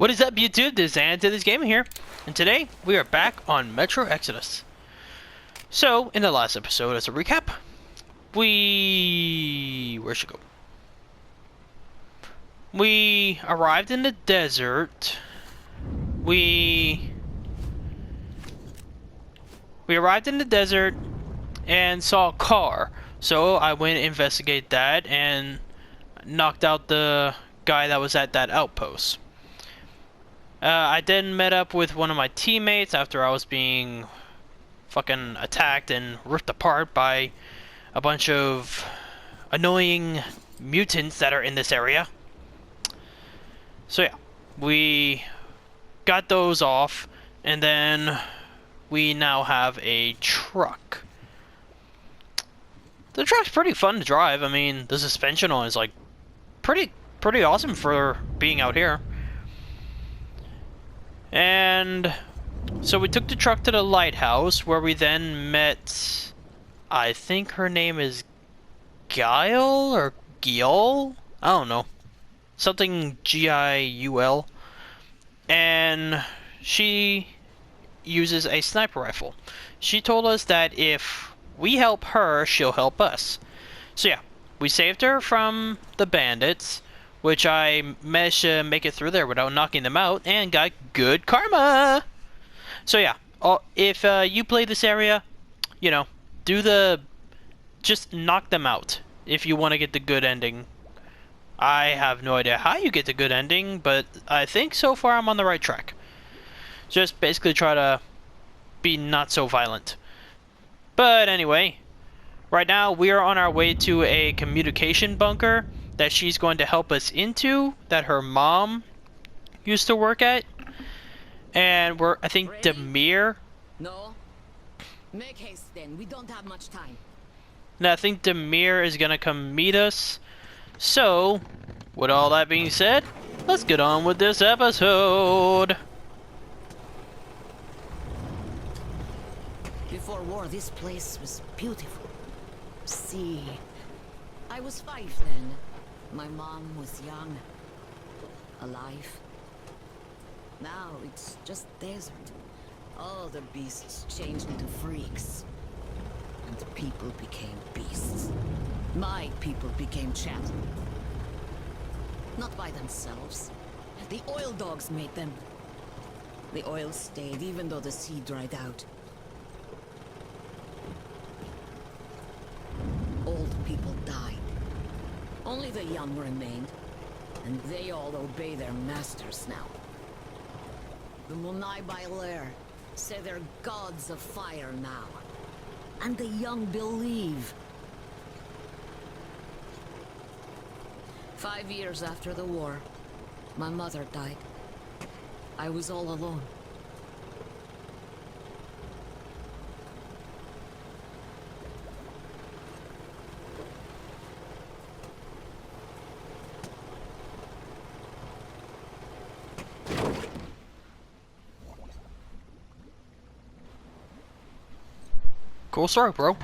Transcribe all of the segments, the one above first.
What is up, YouTube? This is This Gaming here, and today we are back on Metro Exodus. So, in the last episode, as a recap, where should we go? We arrived in the desert. We arrived in the desert and saw a car. So I went to investigate that and knocked out the guy that was at that outpost. I then met up with one of my teammates after I was being fucking attacked and ripped apart by a bunch of annoying mutants that are in this area. So yeah, we got those off, and then we now have a truck. The truck's pretty fun to drive. I mean, the suspension on is like pretty awesome for being out here. And so we took the truck to the lighthouse, where we then met, I think her name is Guile or Giul? I don't know. Something Giul. And she uses a sniper rifle. She told us that if we help her, she'll help us. So yeah, we saved her from the bandits, which I managed to make it through there without knocking them out, and got good karma! So yeah, if you play this area, you know, just knock them out if you want to get the good ending. I have no idea how you get the good ending, but I think so far I'm on the right track. Just basically try to be not so violent. But anyway, right now we are on our way to a communication bunker that she's going to help us into, that her mom used to work at. And I think Demir. No. Make haste then, we don't have much time. And I think Demir is gonna come meet us. So, with all that being said, let's get on with this episode. Before war, this place was beautiful. See, I was 5 then. My mom was young, alive. Now it's just desert. All the beasts changed into freaks. And people became beasts. My people became chattel. Not by themselves. The oil dogs made them. The oil stayed even though the sea dried out. Old people died. Only the young remained, and they all obey their masters now. The Munai Bailer say they're gods of fire now, and the young believe. 5 years after the war, my mother died. I was all alone. Cool story, bro.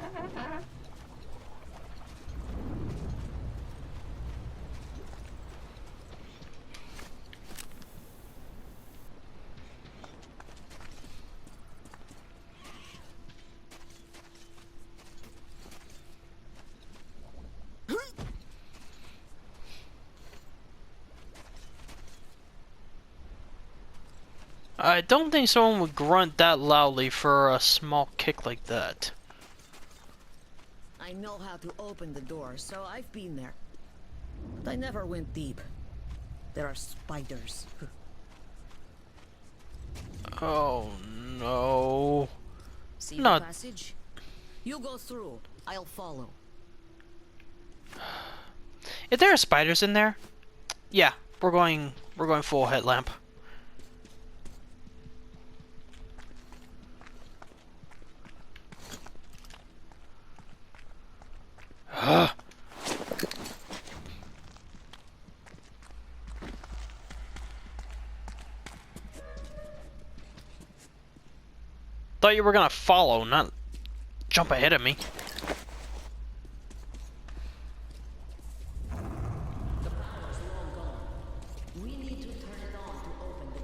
I don't think someone would grunt that loudly for a small kick like that. I know how to open the door, so I've been there. But I never went deep. There are spiders. Oh no. See Not the passage? You go through. I'll follow. If there are spiders in there, yeah, we're going full headlamp. Thought you were gonna follow, not jump ahead of me. The power's long gone. We need to turn it on to open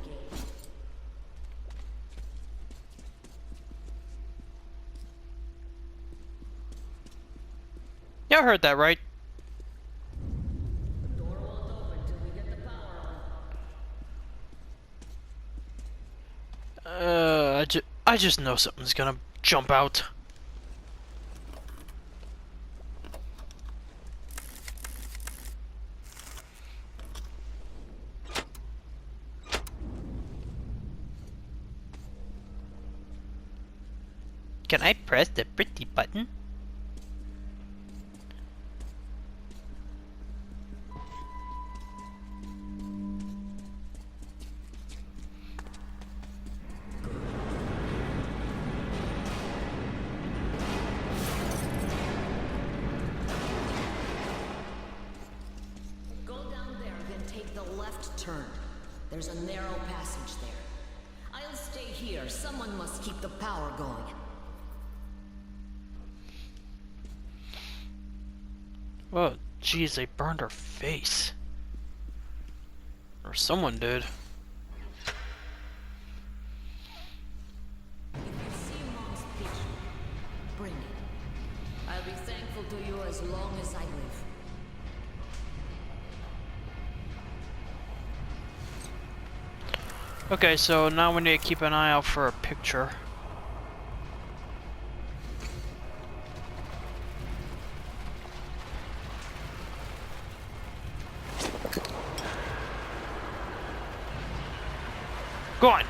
Yeah, I heard that right. The door won't open till we get the power on. I just know something's gonna jump out. Can I press the pretty button? Go down there, then take the left turn. There's a narrow passage there. I'll stay here. Someone must keep the power going. Whoa, jeez, they burned her face. Or someone did. If you see Mom's picture, bring it. I'll be thankful to you as long as I live. Okay, so now we need to keep an eye out for a picture. Go on.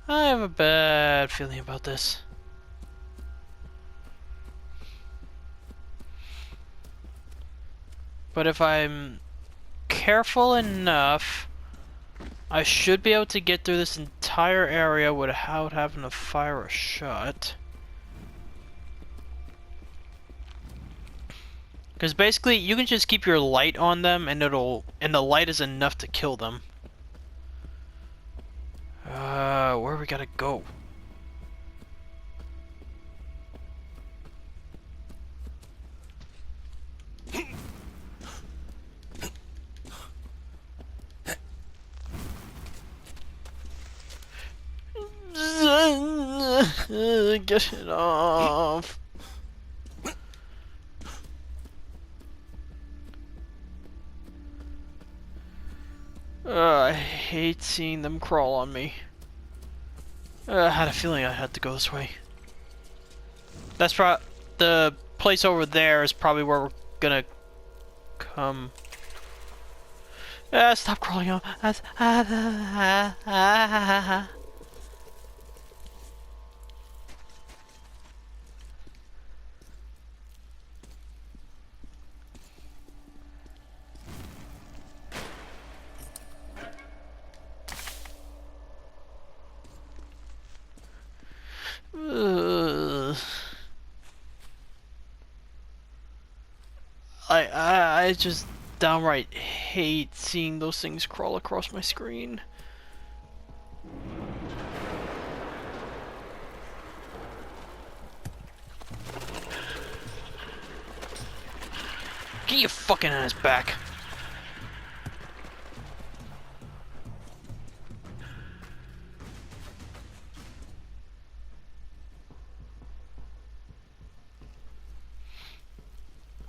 I have a bad feeling about this. But if I'm careful enough, I should be able to get through this entire area without having to fire a shot. Because basically, you can just keep your light on them, and the light is enough to kill them. Where we gotta go? Get it off. I hate seeing them crawl on me. I had a feeling I had to go this way. That's the place over there is probably where we're gonna come. Stop crawling on. I just downright hate seeing those things crawl across my screen. Get your fucking ass back.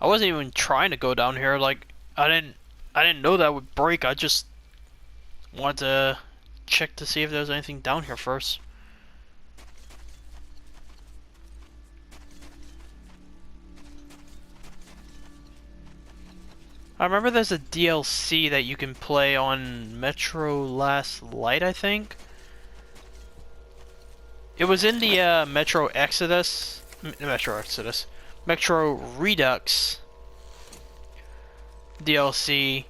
I wasn't even trying to go down here. Like, I didn't know that would break. I just wanted to check to see if there was anything down here first. I remember there's a DLC that you can play on Metro Last Light, I think. It was in the Metro Redux DLC.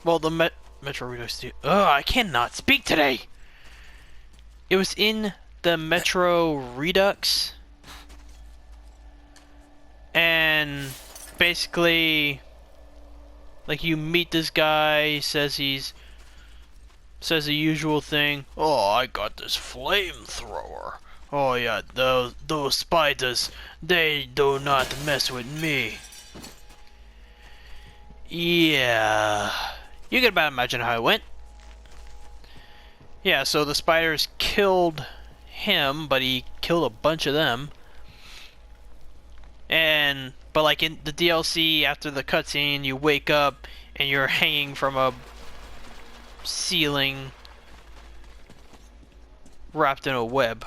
Well, the Metro Redux. I cannot speak today. It was in the Metro Redux, and basically, like, you meet this guy, he says says the usual thing. Oh, I got this flamethrower. Oh yeah, those spiders, they do not mess with me. Yeah, you can about imagine how it went. Yeah, so the spiders killed him, but he killed a bunch of them. But like in the DLC, after the cutscene, you wake up and you're hanging from a ceiling wrapped in a web.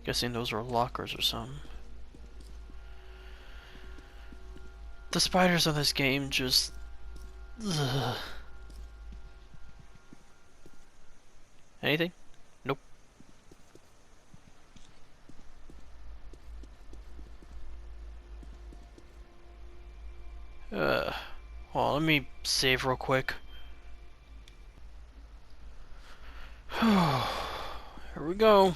Guessing those are lockers or something. The spiders on this game just... Ugh. Anything? Nope. Well, let me save real quick. Here we go.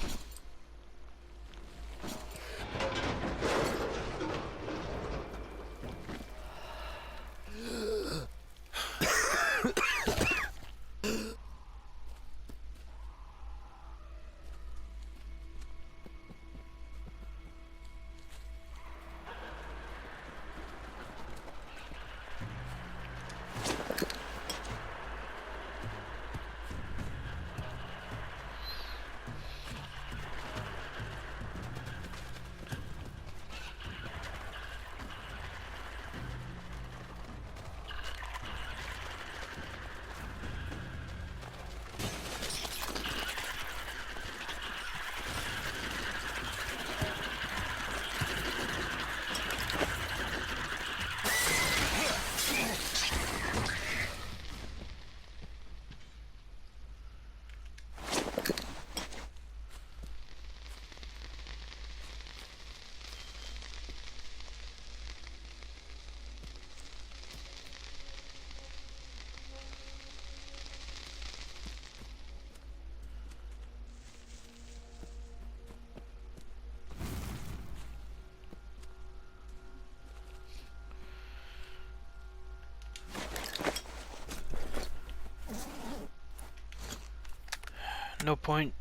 No point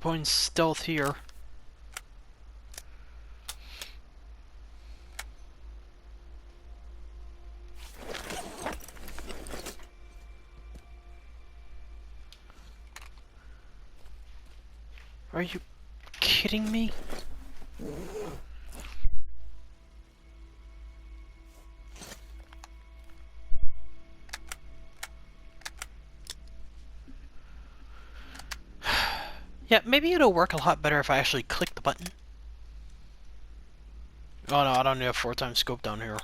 in stealth here. Are you kidding me? Yeah, maybe it'll work a lot better if I actually click the button. Oh no, I don't need a 4x scope down here.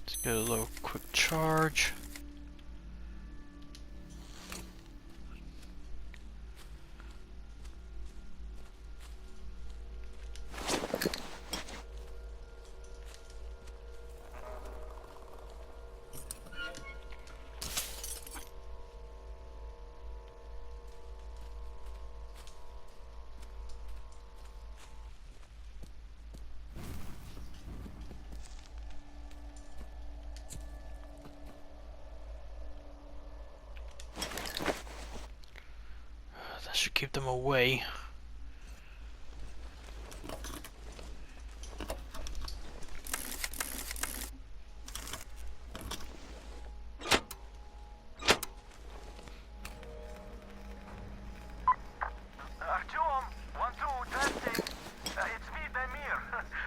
Let's get a little quick charge. That should keep them away. Artyom, 1-2, testing. It's me, Damir.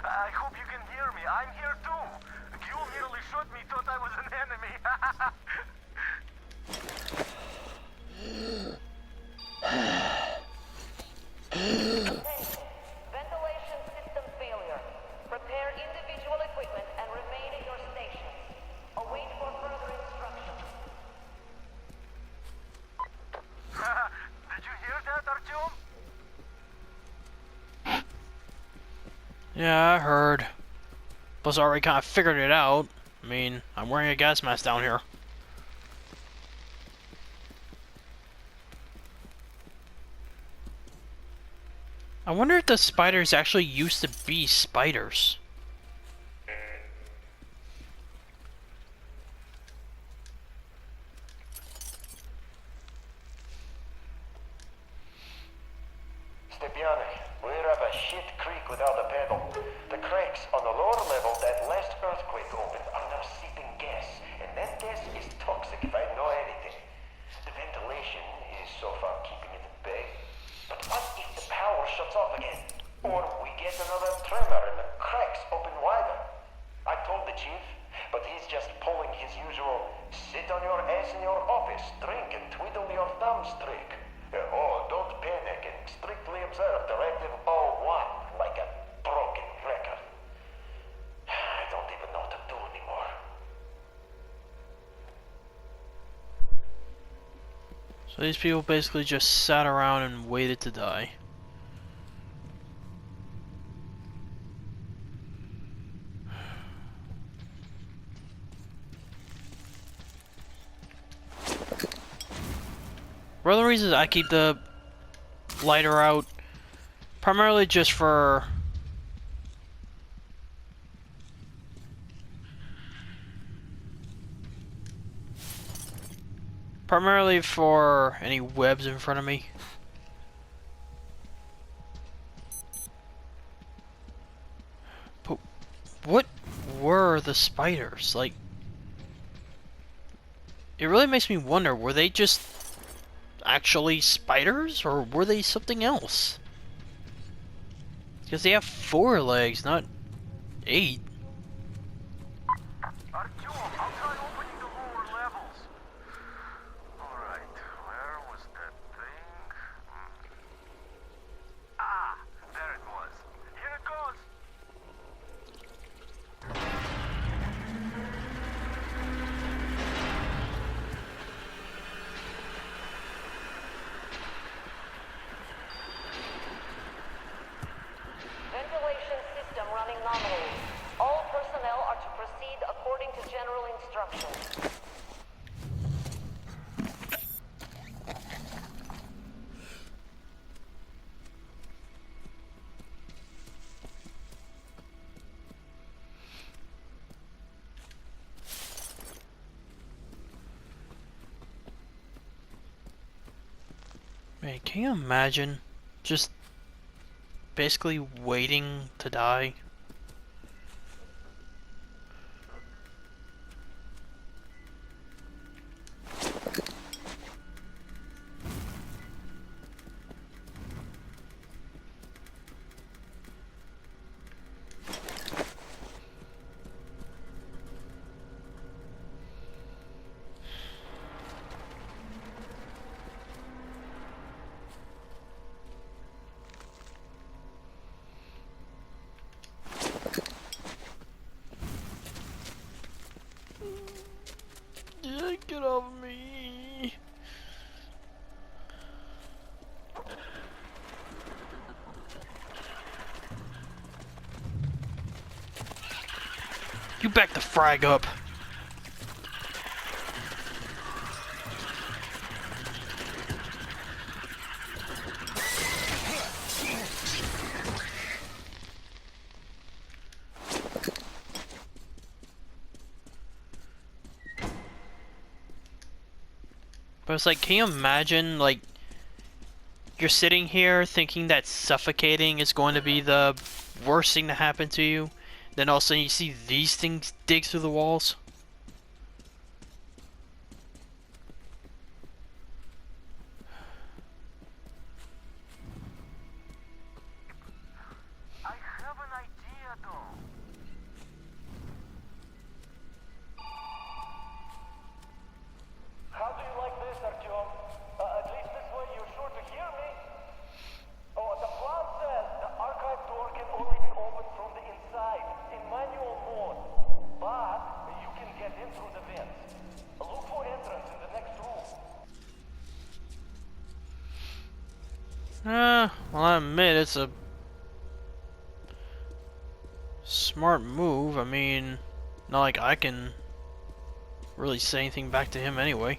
I hope you can hear me. I'm here too. Gül nearly shot me, thought I was an enemy. Ventilation system failure. Prepare individual equipment and remain at your stations. Await for further instructions. Did you hear that, Artyom? Yeah, I heard. Plus, I already kind of figured it out. I mean, I'm wearing a gas mask down here. I wonder if the spiders actually used to be spiders. Stepiane, we're up a shit creek without a paddle. The cracks on the lower level that last earthquake opened are now seeping gas, and that gas is toxic if I know anything. The ventilation is so far keeping it at bay. But what if the power shuts off again? Or we get another tremor and the cracks open wider? I told the chief, but he's just pulling his usual sit on your ass in your office, drink and twiddle your thumbs trick. Oh, don't panic and strictly observe Directive 01 like a broken record. I don't even know what to do anymore. So these people basically just sat around and waited to die. One of the reasons I keep the lighter out, primarily just for any webs in front of me. But what were the spiders? Like, it really makes me wonder, were they just actually spiders, or were they something else? Because they have 4 legs, not 8. Artyom, I'll try opening the lower levels. Alright, where was that thing? Ah, there it was. Here it goes. Ventilation system running nominally. All personnel are to proceed according to general instructions. Man, can you imagine just basically waiting to die? Get off me. You back the frag up. But it's like, can you imagine, like, you're sitting here thinking that suffocating is going to be the worst thing to happen to you, then all of a sudden you see these things dig through the walls? I have an idea though. How do you like this, Artyom? At least this way you're sure to hear me. Oh, the plan says the archive door can only be opened from the inside, in manual mode. But you can get in through the vents. Look for entrance in the next room. Well, I admit it's a smart move. I mean, not like I can really say anything back to him anyway.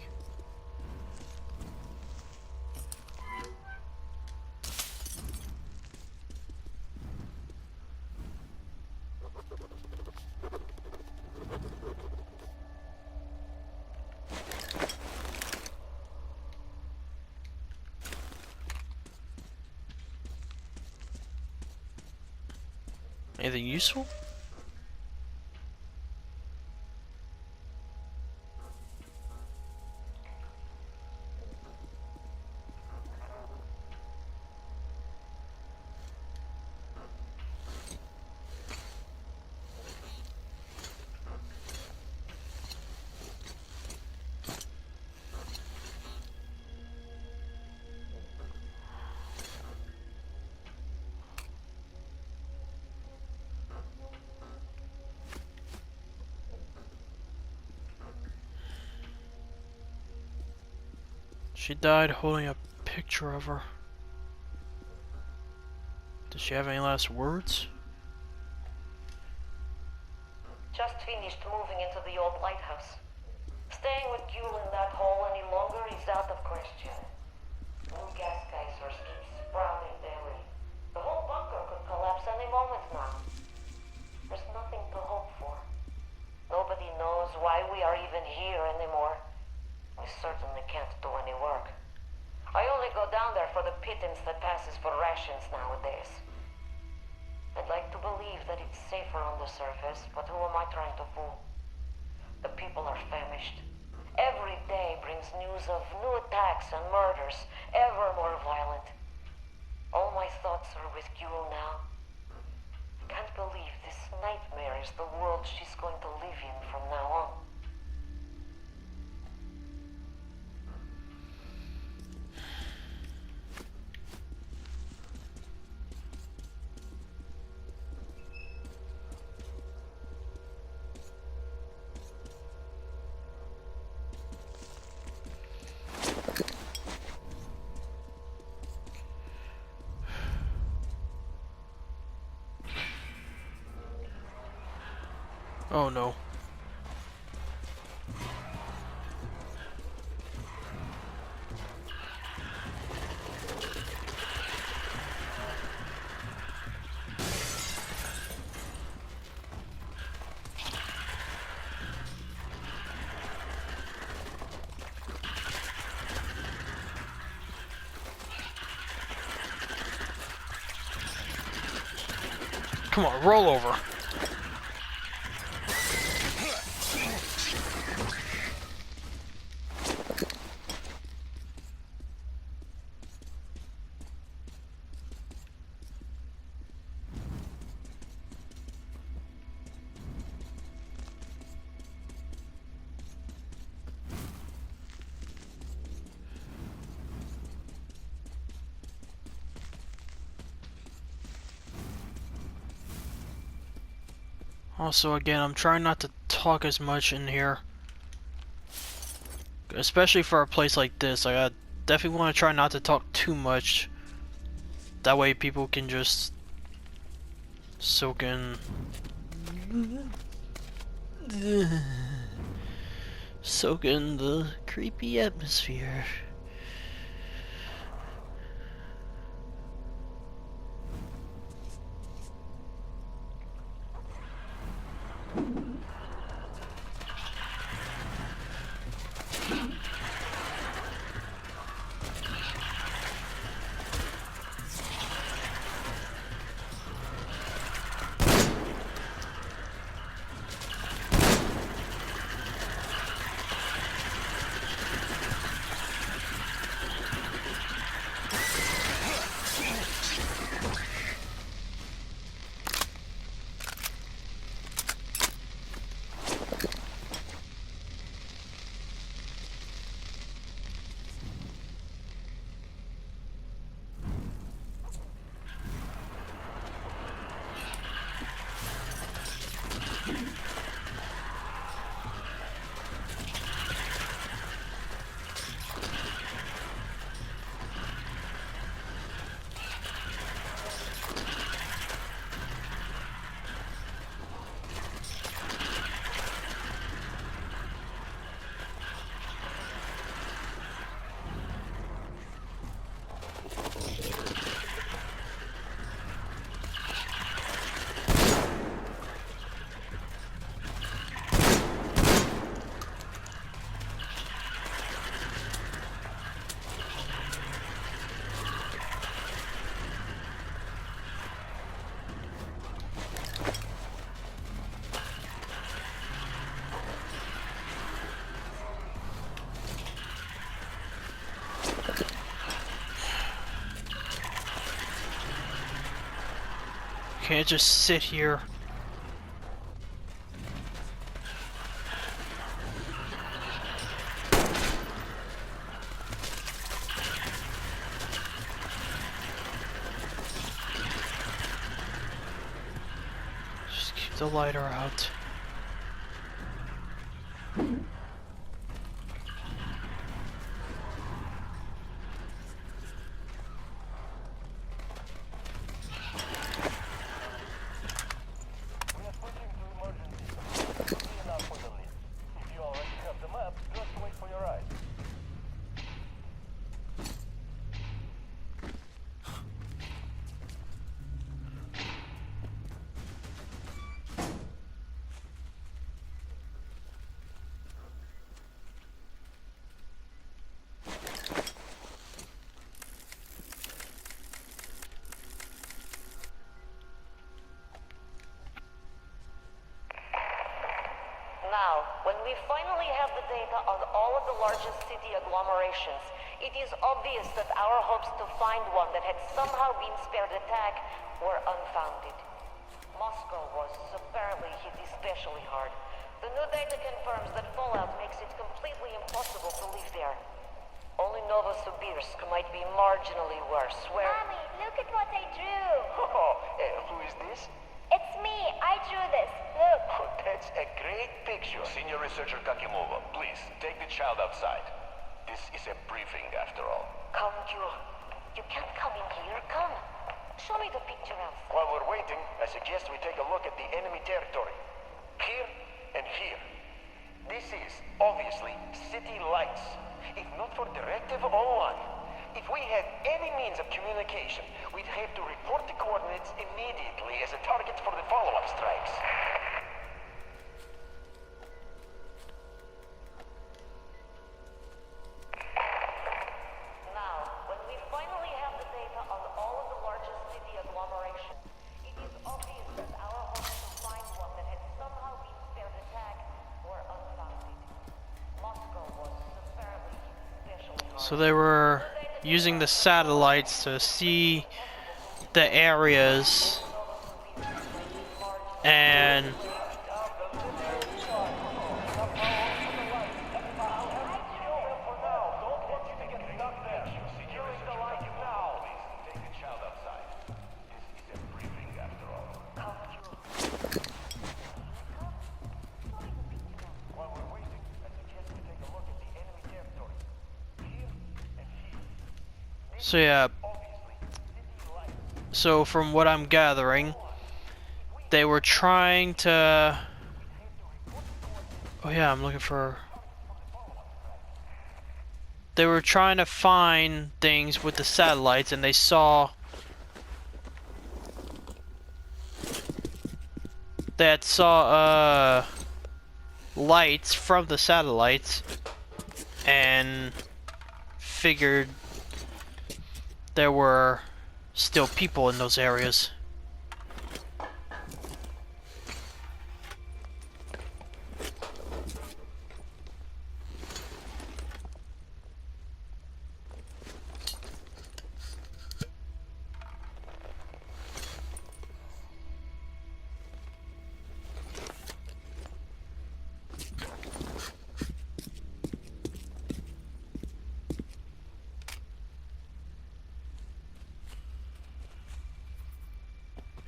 Anything useful? She died holding a picture of her. Does she have any last words? Just finished moving into the old lighthouse. Staying with Gule in that hole any longer is out of question. New gas geysers keep sprouting daily. The whole bunker could collapse any moment now. There's nothing to hope for. Nobody knows why we are even here anymore. We certainly can't do any work. I only go down there for the pittance that passes for rations nowadays. I'd like to believe that it's safer on the surface, but who am I trying to fool? The people are famished. Every day brings news of new attacks and murders, ever more violent. All my thoughts are with Gule now. I can't believe this nightmare is the world she's going to live in from now on. Oh no. Come on, roll over. Also, again, I'm trying not to talk as much in here. Especially for a place like this. Like, I definitely want to try not to talk too much. That way people can just soak in... soak in the creepy atmosphere. can't just sit here. Just keep the lighter out. Now, when we finally have the data on all of the largest city agglomerations, it is obvious that our hopes to find one that had somehow been spared attack were unfounded. Moscow was apparently hit especially hard. The new data confirms that fallout makes it completely impossible to live there. Only Novosibirsk might be marginally worse, where... Mommy, look at what I drew. Oh, who is this? It's me. I drew this. Look. Oh, that's a great picture. Senior researcher Kakimova, please, take the child outside. This is a briefing, after all. Come, Jewel. You can't come in here. Come. Show me the picture outside. While we're waiting, I suggest we take a look at the enemy territory. Here and here. This is, obviously, city lights. If not for Directive 01, if we had any means of communication, we'd have to report the coordinates immediately as a target for the follow-up strikes. Now, when we finally have the data on all of the largest city agglomerations, it is obvious that our hopes to find one that had somehow been spared attack were unfounded. Moscow was apparently especially hard. So they were using the satellites to see the areas and so yeah, so from what I'm gathering, they were trying to... Oh yeah, I'm looking for... They were trying to find things with the satellites, and they saw... That saw, lights from the satellites, and figured there were still people in those areas.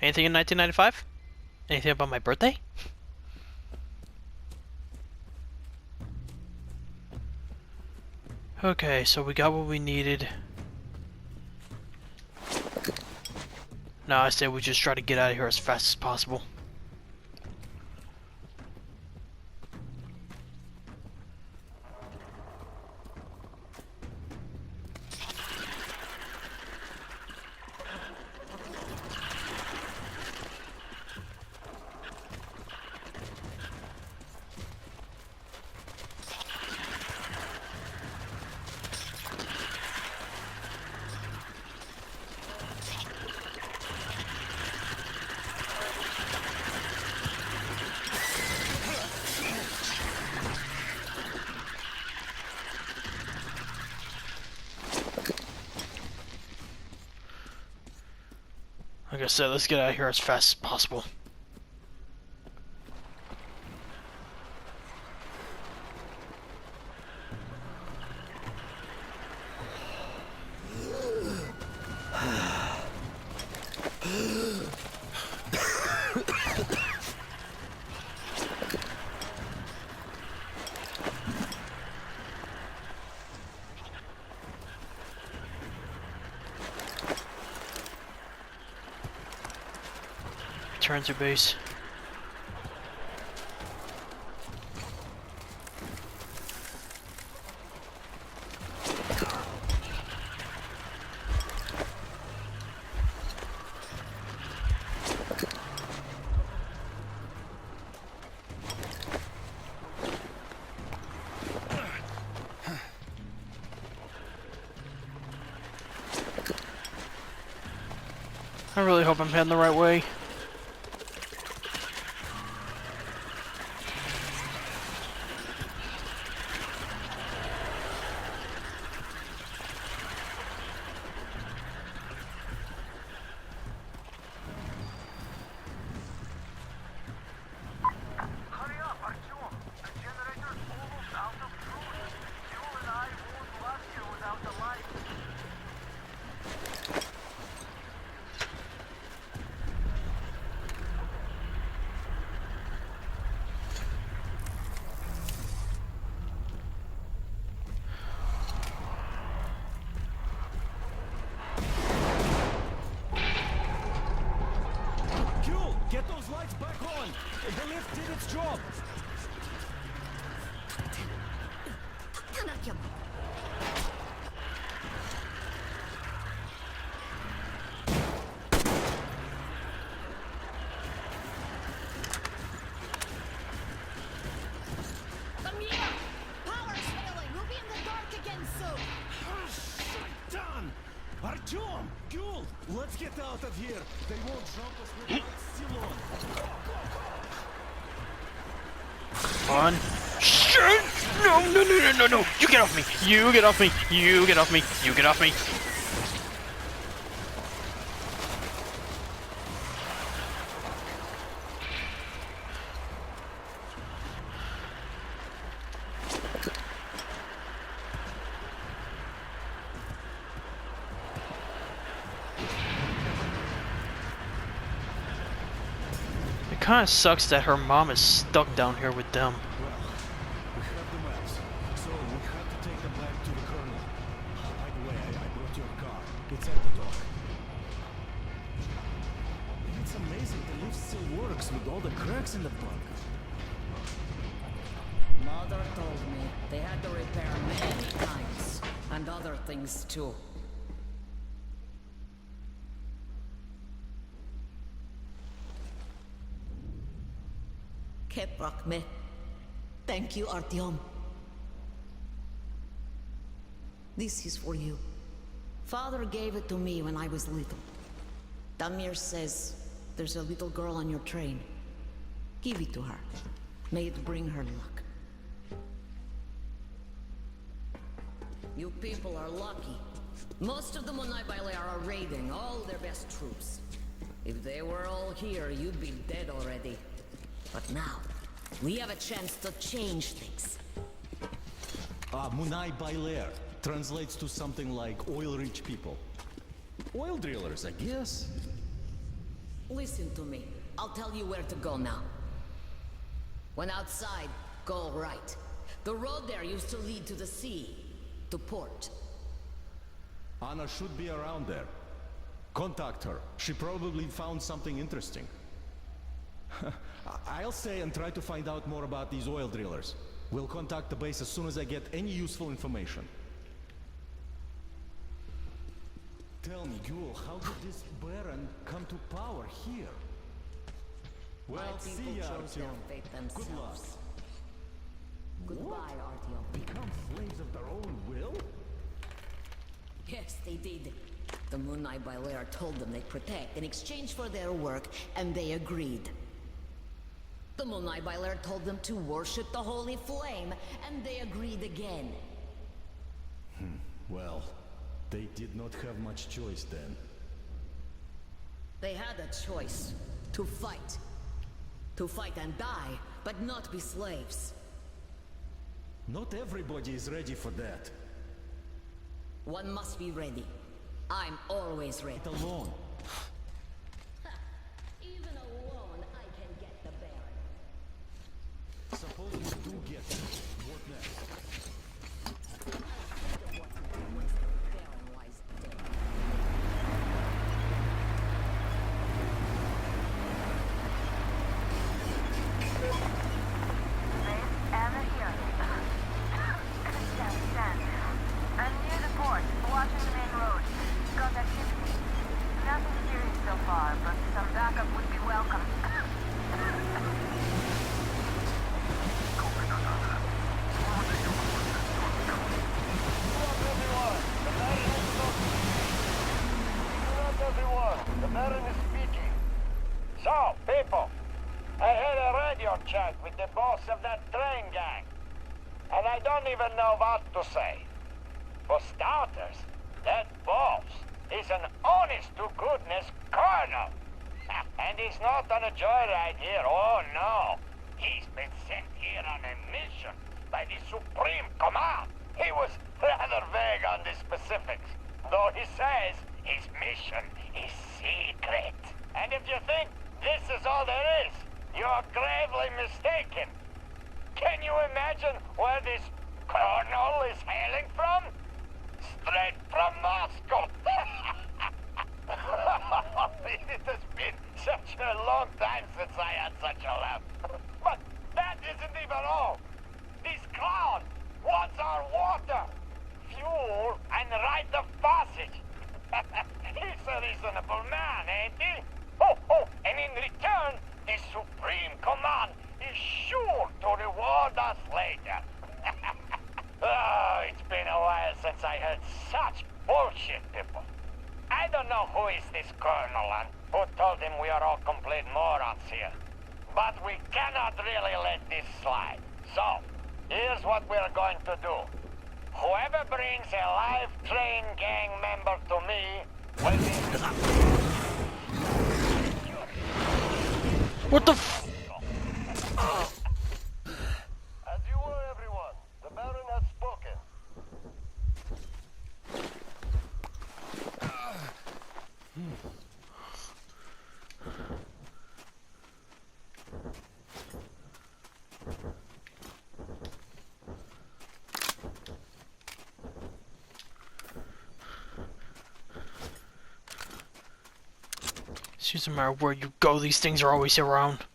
Anything in 1995? Anything about my birthday? Okay, so we got what we needed. Now I say we just try to get out of here as fast as possible. Like I said, let's get out of here as fast as possible. Return to base. I really hope I'm heading the right way. Hurry up, Artyom! The generator's almost out of fuel. You and I won't last here without the light. Fuel, get those lights back on! The lift did its job! Anakim! Amira! Power's failing! We'll be in the dark again soon! Ah, shit done! Artyom! Fuel, let's get out of here! They won't jump us with lights still on! On. Shit! No, no, no, no, no, no! You get off me! You get off me! You get off me! You get off me! It kinda sucks that her mom is stuck down here with them. Well, we have the maps, so we have to take them back to the colonel. By the way, I brought your car. It's at the dock. It's amazing the lift still works with all the cracks in the bunker. Mother told me they had to repair many times, and other things too. Keprak me. Thank you, Artyom. This is for you. Father gave it to me when I was little. Damir says there's a little girl on your train. Give it to her. May it bring her luck. You people are lucky. Most of the Monai Baile are raiding all their best troops. If they were all here, you'd be dead already. But now, we have a chance to change things. Munai Bailer translates to something like oil-rich people. Oil drillers, I guess. Listen to me. I'll tell you where to go now. When outside, go right. The road there used to lead to the sea, to port. Anna should be around there. Contact her. She probably found something interesting. I'll stay and try to find out more about these oil drillers. We'll contact the base as soon as I get any useful information. Tell me, Ghoul, how did this Baron come to power here? My Well, people see ya, chose their Artyom. fate Good luck. themselves. Goodbye, Artyom. Become slaves of their own will? Yes, they did. The Munai Bailer told them they'd protect in exchange for their work, and they agreed. The Munai Bailer told them to worship the Holy Flame, and they agreed again. Well, they did not have much choice then. They They had a choice. To fight. To fight and die, but not be slaves. Not everybody is ready for that. One must be ready. I'm always ready. Alone. Even alone, I can get the Baron. Suppose we do get it. What next? I'll think of what to do once the Baron lies dead. Anna here. Can't stand. I'm near the port, watching the main road. Got activity. Nothing serious so far, but some backup would be welcome. Everyone, the Baron is speaking. So, people, I had a radio chat with the boss of that train gang, and I don't even know what to say. For starters, that boss is an honest-to-goodness colonel. And he's not on a joyride here, oh no. He's been sent here on a mission by the Supreme Command. He was rather vague on the specifics, though he says his mission is secret. And if you think this is all there is, you're gravely mistaken. Can you imagine where this colonel is hailing from? Straight from Moscow. It has been such a long time since I had such a laugh. But that isn't even all. This clown wants our water, fuel, and right of passage. He's a reasonable man, ain't he? Oh, and in return, the Supreme Command is sure to reward us later. Oh, it's been a while since I heard such bullshit, people. I don't know who is this colonel and who told him we are all complete morons here. But we cannot really let this slide. So, here's what we're going to do. Whoever brings a live train gang member to me will be... What the f- As you were, everyone. The Baron has spoken. It doesn't matter where you go, these things are always around.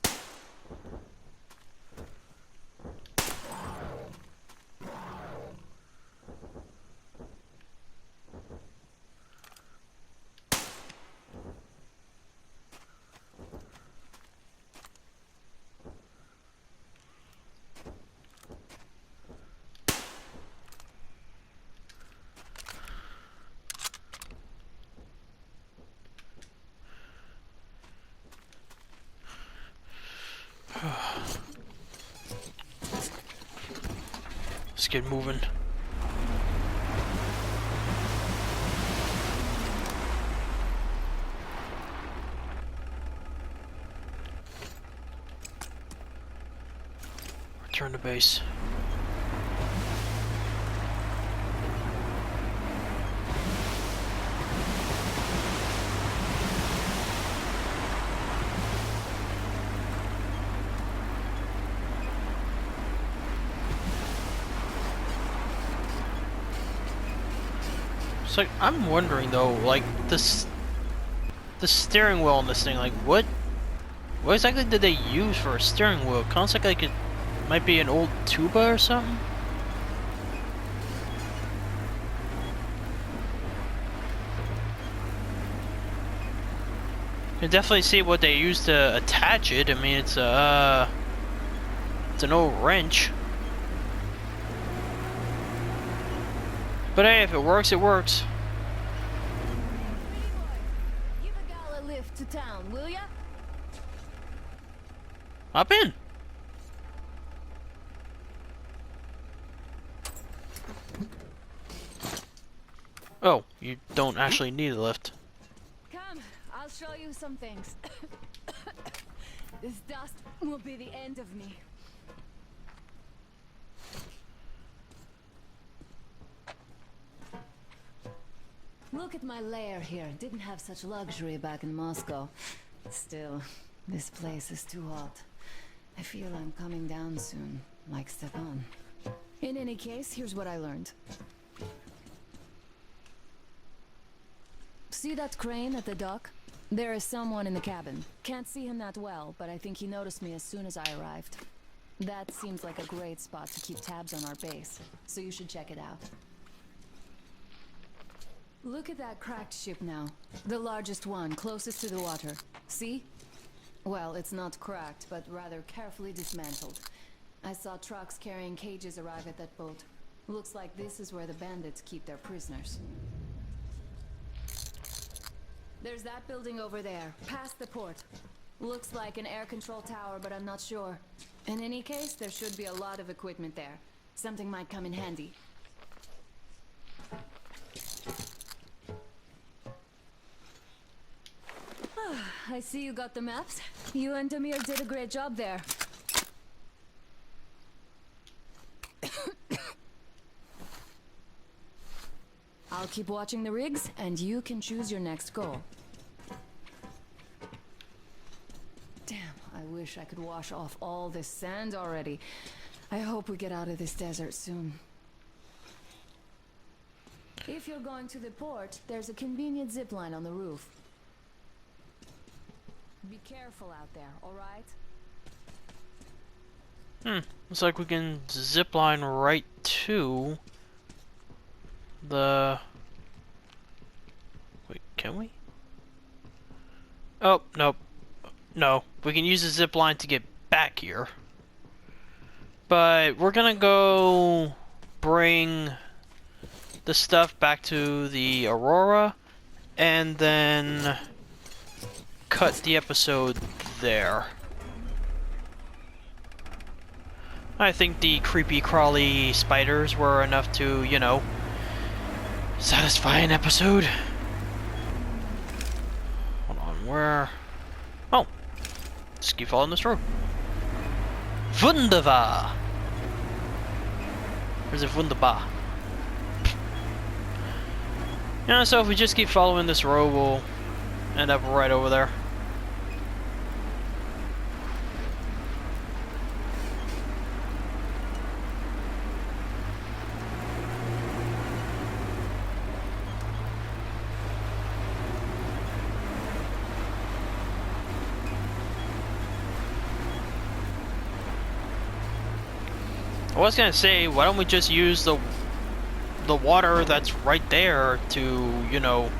Let's get moving. Return to base. So I'm wondering though, like the steering wheel on this thing, like what exactly did they use for a steering wheel? It sounds like it might be an old tuba or something. You can definitely see what they used to attach it. I mean, it's an old wrench. But hey, if it works, it works. Give a gal a lift to town, will ya? Hop in. Oh, you don't actually need a lift. Come, I'll show you some things. This dust will be the end of me. Look at my lair here. Didn't have such luxury back in Moscow. Still, this place is too hot. I feel I'm coming down soon, like Stepan. In any case, here's what I learned. See that crane at the dock? There is someone in the cabin. Can't see him that well, but I think he noticed me as soon as I arrived. That seems like a great spot to keep tabs on our base, so you should check it out. Look at that cracked ship now. The largest one, closest to the water. See? Well, it's not cracked, but rather carefully dismantled. I saw trucks carrying cages arrive at that boat. Looks like this is where the bandits keep their prisoners. There's that building over there, past the port. Looks like an air control tower, but I'm not sure. In any case, there should be a lot of equipment there. Something might come in handy. I see you got the maps. You and Damir did a great job there. I'll keep watching the rigs, and you can choose your next goal. Damn, I wish I could wash off all this sand already. I hope we get out of this desert soon. If you're going to the port, there's a convenient zip line on the roof. Be careful out there, alright? Looks like we can zip line right to the... Wait, can we? Oh, nope. No, we can use the zip line to get back here. But we're gonna go bring the stuff back to the Aurora and then cut the episode there. I think the creepy crawly spiders were enough to, you know, satisfy an episode. Hold on, where? Oh, just keep following this road. Wunderbar. Where's it wunderbar? Yeah, so if we just keep following this road, we'll end up right over there. I was gonna say, why don't we just use the water that's right there to, you know,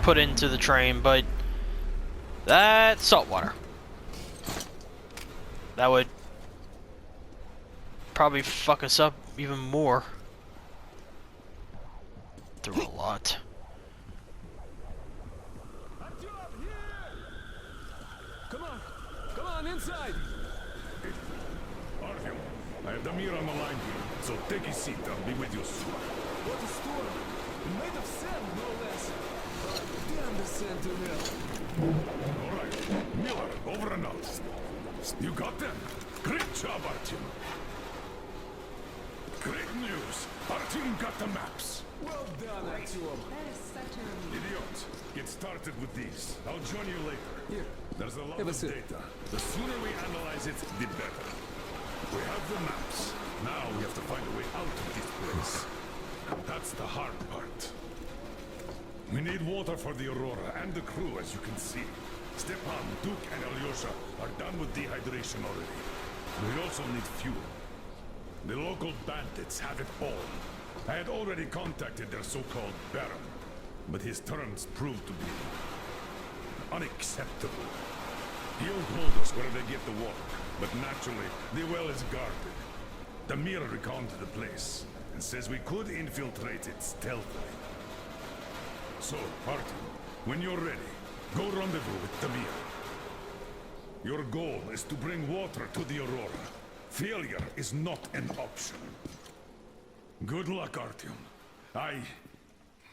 put into the train, but that's salt water. That would probably fuck us up even more. Through a lot. Come on, inside! Artyom, I have Damir on the line here, so take a seat. I'll be with you soon. What a storm! Made of sand, no less. Damn the sand to hell. All right, Miller, over and out. You got them? Great job, Artyom. Great news. Artyom got the maps. Well done, Artyom. Idiot. Get started with these. I'll join you later. Here. There's a lot of data. The sooner we analyze it, the better. We have the maps. Now we have to find a way out of this place. That's the hard part. We need water for the Aurora and the crew, as you can see. Stepan, Duke, and Alyosha are done with dehydration already. We also need fuel. The local bandits have it all. I had already contacted their so-called Baron, but his terms proved to be unacceptable. He'll told us where they get the water, but naturally, the well is guarded. Damir recounted the place, and says we could infiltrate it stealthily. So, Artyom, when you're ready, go rendezvous with Damir. Your goal is to bring water to the Aurora. Failure is not an option. Good luck, Artyom.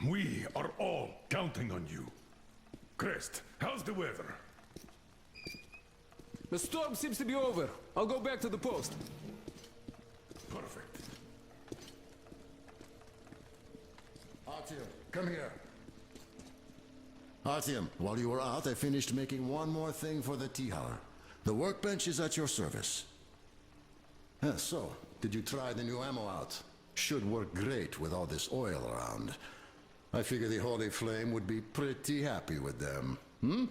We are all counting on you. Crest, how's the weather? The storm seems to be over. I'll go back to the post. Perfect. Artyom, come here. Artyom, while you were out, I finished making one more thing for the T-Hour. The workbench is at your service. So, did you try the new ammo out? Should work great with all this oil around. I figure the Holy Flame would be pretty happy with them. Hmm?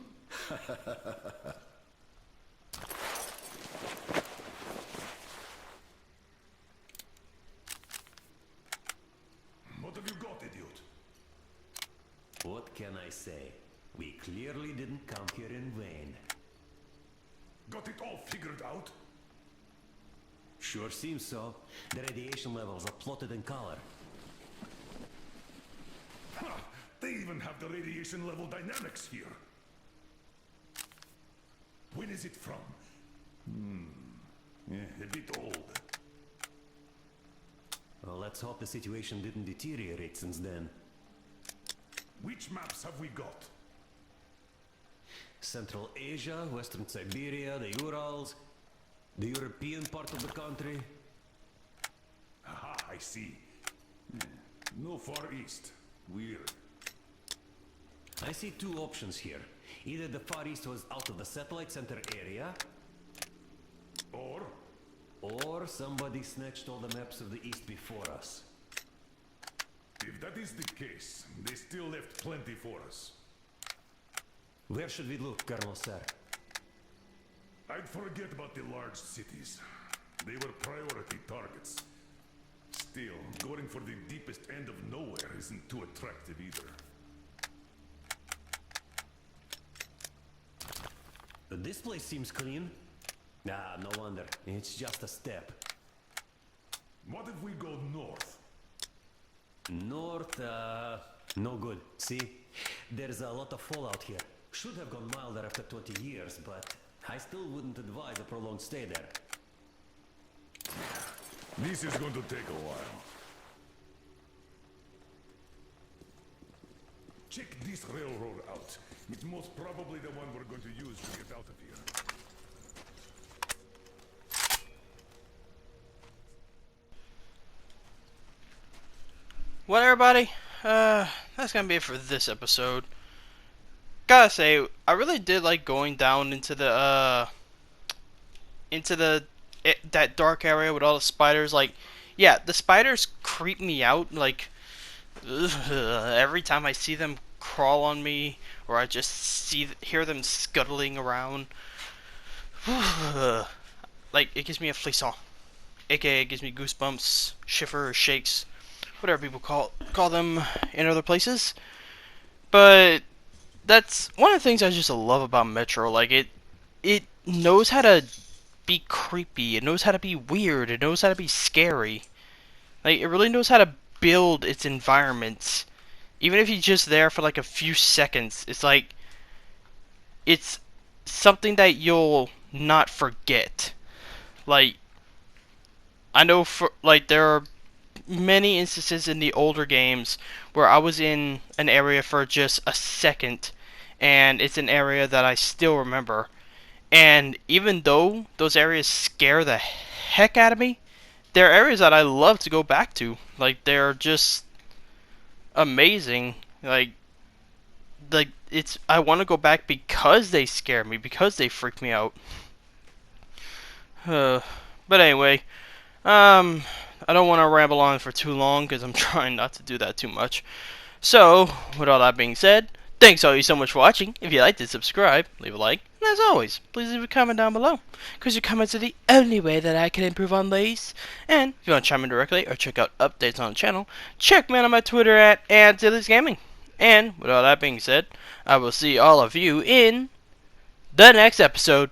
What have you got, idiot? What can I say? We clearly didn't come here in vain. Got it all figured out? Sure seems so. The radiation levels are plotted in color. Ha! They even have the radiation level dynamics here. When is it from? A bit old. Well, let's hope the situation didn't deteriorate since then. Which maps have we got? Central Asia, Western Siberia, the Urals, the European part of the country. Aha, I see. No Far East. Weird. I see two options here. Either the Far East was out of the satellite center area, or somebody snatched all the maps of the East before us. If that is the case, they still left plenty for us. Where should we look, Colonel Sir? I'd forget about the large cities. They were priority targets. Still, going for the deepest end of nowhere isn't too attractive either. This place seems clean. Ah, no wonder. It's just a step. What if we go north? North, no good. See? There's a lot of fallout here. Should have gone milder after 20 years, but I still wouldn't advise a prolonged stay there. This is going to take a while. Check this railroad out. It's most probably the one we're going to use to get out of here. Well, everybody, that's gonna be it for this episode. Gotta say, I really did like going down into the that dark area with all the spiders. Like, yeah, the spiders creep me out. Like, every time I see them crawl on me, or I just hear them scuttling around, like, it gives me a frisson, aka it gives me goosebumps, shiver, shakes, whatever people call them in other places. But that's one of the things I just love about Metro. Like, it knows how to be creepy, it knows how to be weird, it knows how to be scary. Like, it really knows how to build its environments. Even if you're just there for like a few seconds, it's like, it's something that you'll not forget. Like, I know there are many instances in the older games where I was in an area for just a second, and it's an area that I still remember. And even though those areas scare the heck out of me, they're areas that I love to go back to. Like, they're just amazing. Like it's, I want to go back because they scare me, because they freak me out. But anyway, I don't want to ramble on for too long because I'm trying not to do that too much. So, with all that being said, thanks all you so much for watching. If you liked it, subscribe, leave a like, and as always, please leave a comment down below, because your comments are the only way that I can improve on these. And if you want to chime in directly or check out updates on the channel, check me out on my Twitter at @AntilesGaming. And with all that being said, I will see all of you in the next episode.